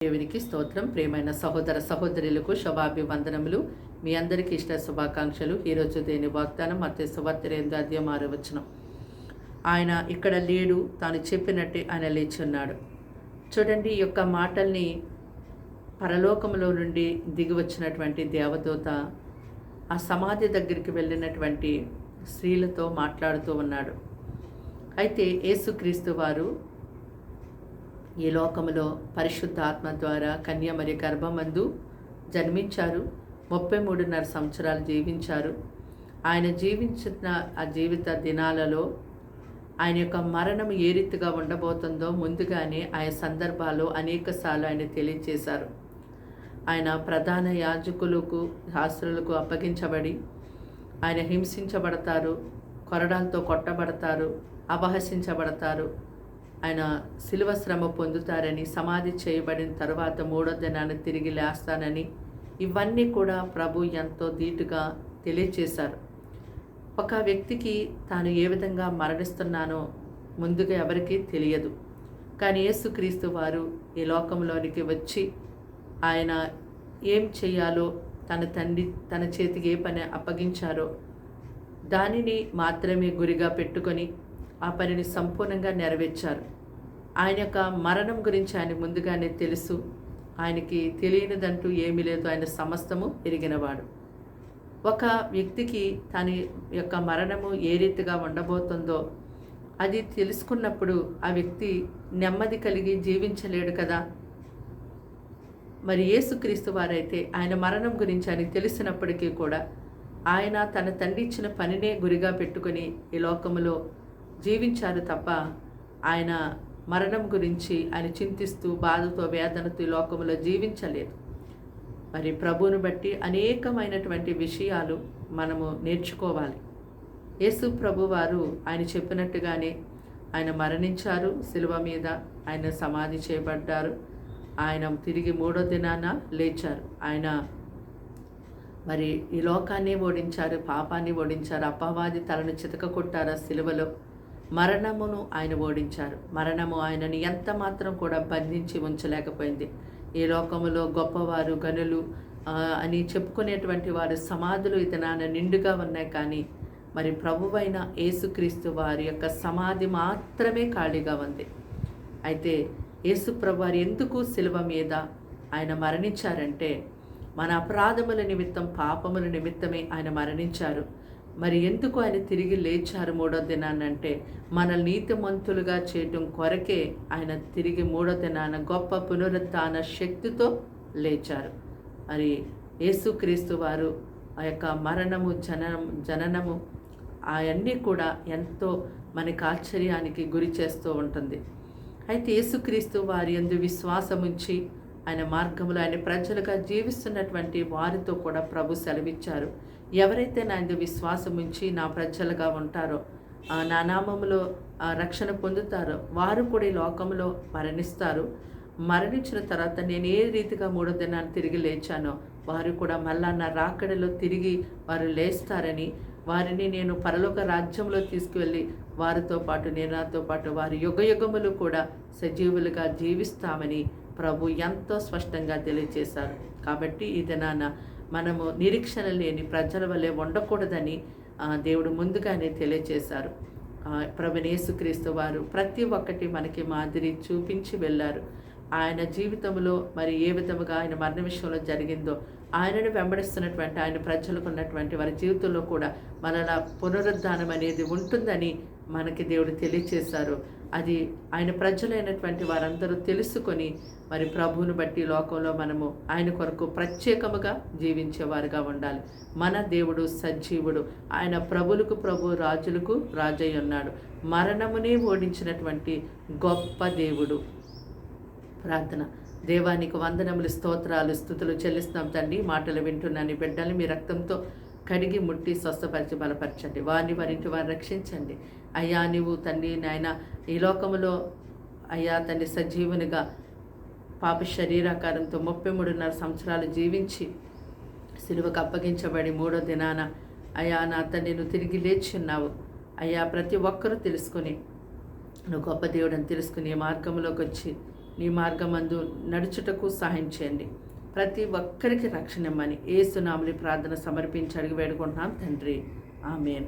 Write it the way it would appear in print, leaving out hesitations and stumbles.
దేవునికి స్తోత్రం. ప్రియమైన సహోదర సహోదరులకు శుభాభివందనములు. మీ అందరికీ ఇష్ట శుభాకాంక్షలు. ఈరోజు దేని వాగ్దానం మత్తయి సువార్త 8:6. ఆయన ఇక్కడ లేడు, తాను చెప్పినట్టే ఆయన లేచి ఉన్నాడు. చూడండి, ఈ యొక్క మాటల్ని పరలోకంలో నుండి దిగి వచ్చినటువంటి దేవదూత ఆ సమాధి దగ్గరికి వెళ్ళినటువంటి స్త్రీలతో మాట్లాడుతూ ఉన్నాడు. అయితే యేసుక్రీస్తు వారు ఈ లోకములో పరిశుద్ధాత్మ ద్వారా కన్యమరి గర్భమందు జన్మించారు. 33.5 సంవత్సరాలు జీవించారు. ఆయన జీవించిన ఆ జీవిత దినాలలో ఆయన యొక్క మరణం ఏ రీతిగా ఉండబోతుందో ముందుగానే ఆయన సందర్భాల్లో అనేకసార్లు ఆయన తెలియచేశారు. ఆయన ప్రధాన యాజకులకు శాస్త్రులకు అప్పగించబడి ఆయన హింసించబడతారు, కొరడాలతో కొట్టబడతారు, అపహసించబడతారు, ఆయన శిలువ శ్రమ పొందుతారని, సమాధి చేయబడిన తర్వాత 3వ దినాన తిరిగి లేస్తానని, ఇవన్నీ కూడా ప్రభు ఎంతో ధీటుగా తెలియచేశారు. ఒక వ్యక్తికి తాను ఏ విధంగా మరణిస్తున్నానో ముందుగా ఎవరికీ తెలియదు. కానీ యేసుక్రీస్తు వారు ఈ లోకంలోనికి వచ్చి ఆయన ఏం చేయాలో, తన తండ్రి తన చేతికి ఏ పని అప్పగించారో దానిని మాత్రమే గురిగా పెట్టుకొని ఆ పనిని సంపూర్ణంగా నెరవేర్చారు. ఆయన యొక్క మరణం గురించి ఆయన ముందుగానే తెలుసు. ఆయనకి తెలియనిదంటూ ఏమీ లేదు. ఆయన సమస్తము ఎరిగినవాడు. ఒక వ్యక్తికి తన యొక్క మరణము ఏ రీతిగా ఉండబోతుందో అది తెలుసుకున్నప్పుడు ఆ వ్యక్తి నెమ్మది కలిగి జీవించలేడు కదా. మరి యేసుక్రీస్తు వారైతే ఆయన మరణం గురించి ఆయనకు తెలిసినప్పటికీ కూడా ఆయన తన తండ్రి ఇచ్చిన పనినే గురిగా పెట్టుకొని ఈ లోకములో జీవించారు తప్ప ఆయన మరణం గురించి ఆయన చింతిస్తూ బాధతో వేదనతో ఈ లోకంలో జీవించలేదు. మరి ప్రభువును బట్టి అనేకమైనటువంటి విషయాలు మనము నేర్చుకోవాలి. యేసు ప్రభు వారు ఆయన చెప్పినట్టుగానే ఆయన మరణించారు, శిలువ మీద ఆయన సమాధి చేయబడ్డారు, ఆయన తిరిగి 3వ దినాన లేచారు. ఆయన మరి ఈ లోకాన్ని ఓడించారు, పాపాన్ని ఓడించారు, అపవాది తలను చితక కొట్టారు శిలువలో. మరణమును ఆయన ఓడించారు. మరణము ఆయనని ఎంత మాత్రం కూడా బంధించి ఉంచలేకపోయింది. ఈ లోకములో గొప్పవారు, గనులు అని చెప్పుకునేటువంటి వారి సమాధులు ఇతనాన నిండుగా ఉన్నాయి. కానీ మరి ప్రభువైన యేసుక్రీస్తు వారి యొక్క సమాధి మాత్రమే ఖాళీగా ఉంది. అయితే యేసు ప్రభు వారు ఎందుకు శిలువ మీద ఆయన మరణించారంటే మన అపరాధముల నిమిత్తం, పాపముల నిమిత్తమే ఆయన మరణించారు. మరి ఎందుకు ఆయన తిరిగి లేచారు 3వ దినానంటే మనల్ని నీతిమంతులుగా చేయటం కొరకే ఆయన తిరిగి 3వ దినాన గొప్ప పునరుత్థాన శక్తితో లేచారు. మరి యేసుక్రీస్తు వారు ఆ యొక్క మరణము, జననము అవన్నీ కూడా ఎంతో మనకి ఆశ్చర్యానికి గురి చేస్తూ ఉంటుంది. అయితే యేసుక్రీస్తు వారి యందు విశ్వాసముంచి ఆయన మార్గంలో ఆయన ప్రజలుగా జీవిస్తున్నటువంటి వారితో కూడా ప్రభు సెలవిచ్చారు. ఎవరైతే నా యందు విశ్వాసం ఉంచి నా ప్రజలుగా ఉంటారో, నా నామములో రక్షణ పొందుతారో వారు కూడా ఈ లోకంలో మరణిస్తారు. మరణించిన తర్వాత నేను ఏ రీతిగా 3వ దినాన్ని తిరిగి లేచానో వారు కూడా మళ్ళా నా రాకడలో తిరిగి వారు లేస్తారని, వారిని నేను పరలోక రాజ్యంలో తీసుకువెళ్ళి వారితో పాటు నేను నాతో పాటు వారి యుగయుగములు కూడా సజీవులుగా జీవిస్తామని ప్రభు ఎంతో స్పష్టంగా తెలియజేశారు. కాబట్టి ఈ దినాన మనము నిరీక్షణ లేని ప్రజల వల్లే ఉండకూడదని దేవుడు ముందుగానే తెలియజేశారు. ప్రభువైన యేసుక్రీస్తు వారు ప్రతి ఒక్కటి మనకి మాదిరి చూపించి వెళ్ళారు. ఆయన జీవితంలో మరి ఏ విధముగా ఆయన మరణ విషయంలో జరిగిందో, ఆయనను వెంబడిస్తున్నటువంటి ఆయన ప్రజలకు ఉన్నటువంటి వారి జీవితంలో కూడా మరలా పునరుద్ధానం అనేది ఉంటుందని మనకి దేవుడు తెలియచేశారు. అది ఆయన ప్రజలైనటువంటి వారందరూ తెలుసుకొని మరి ప్రభువును బట్టి లోకంలో మనము ఆయన కొరకు ప్రత్యేకముగా జీవించేవారుగా ఉండాలి. మన దేవుడు సజీవుడు. ఆయన ప్రభులకు ప్రభు, రాజులకు రాజై ఉన్నాడు. మరణమునే ఓడించినటువంటి గొప్ప దేవుడు. ప్రార్థన. దేవానికి వందనములు, స్తోత్రాలు, స్తుతులు చెల్లిస్తున్నాం తండ్రి. మాటలు వింటున్నాను బిడ్డల్ని మీ రక్తంతో కడిగి ముట్టి స్వస్థపరిచి బలపరచండి. వారిని వారింటి వారిని రక్షించండి. అయ్యా నీవు తండ్రి నాయన ఈ లోకములో అయ్యా తండ్రి సజీవునిగా పాప శరీరాకారంతో 33.5 సంవత్సరాలు జీవించి సిలువకు అప్పగించబడి 3వ దినాన అయ్యా నా తండ్రి నువ్వు తిరిగి లేచి ఉన్నావు. అయ్యా ప్రతి ఒక్కరూ తెలుసుకొని నువ్వు గొప్ప దేవుడని తెలుసుకుని ఈ మార్గంలోకి వచ్చి నీ మార్గమందు నడుచుటకు సహాయం చేయండి. ప్రతి ఒక్కరికి రక్షణ ఇమ్మని యేసు నామములో ప్రార్థన సమర్పించి అడిగి వేడుకుంటున్నాం తండ్రి. ఆమేన్.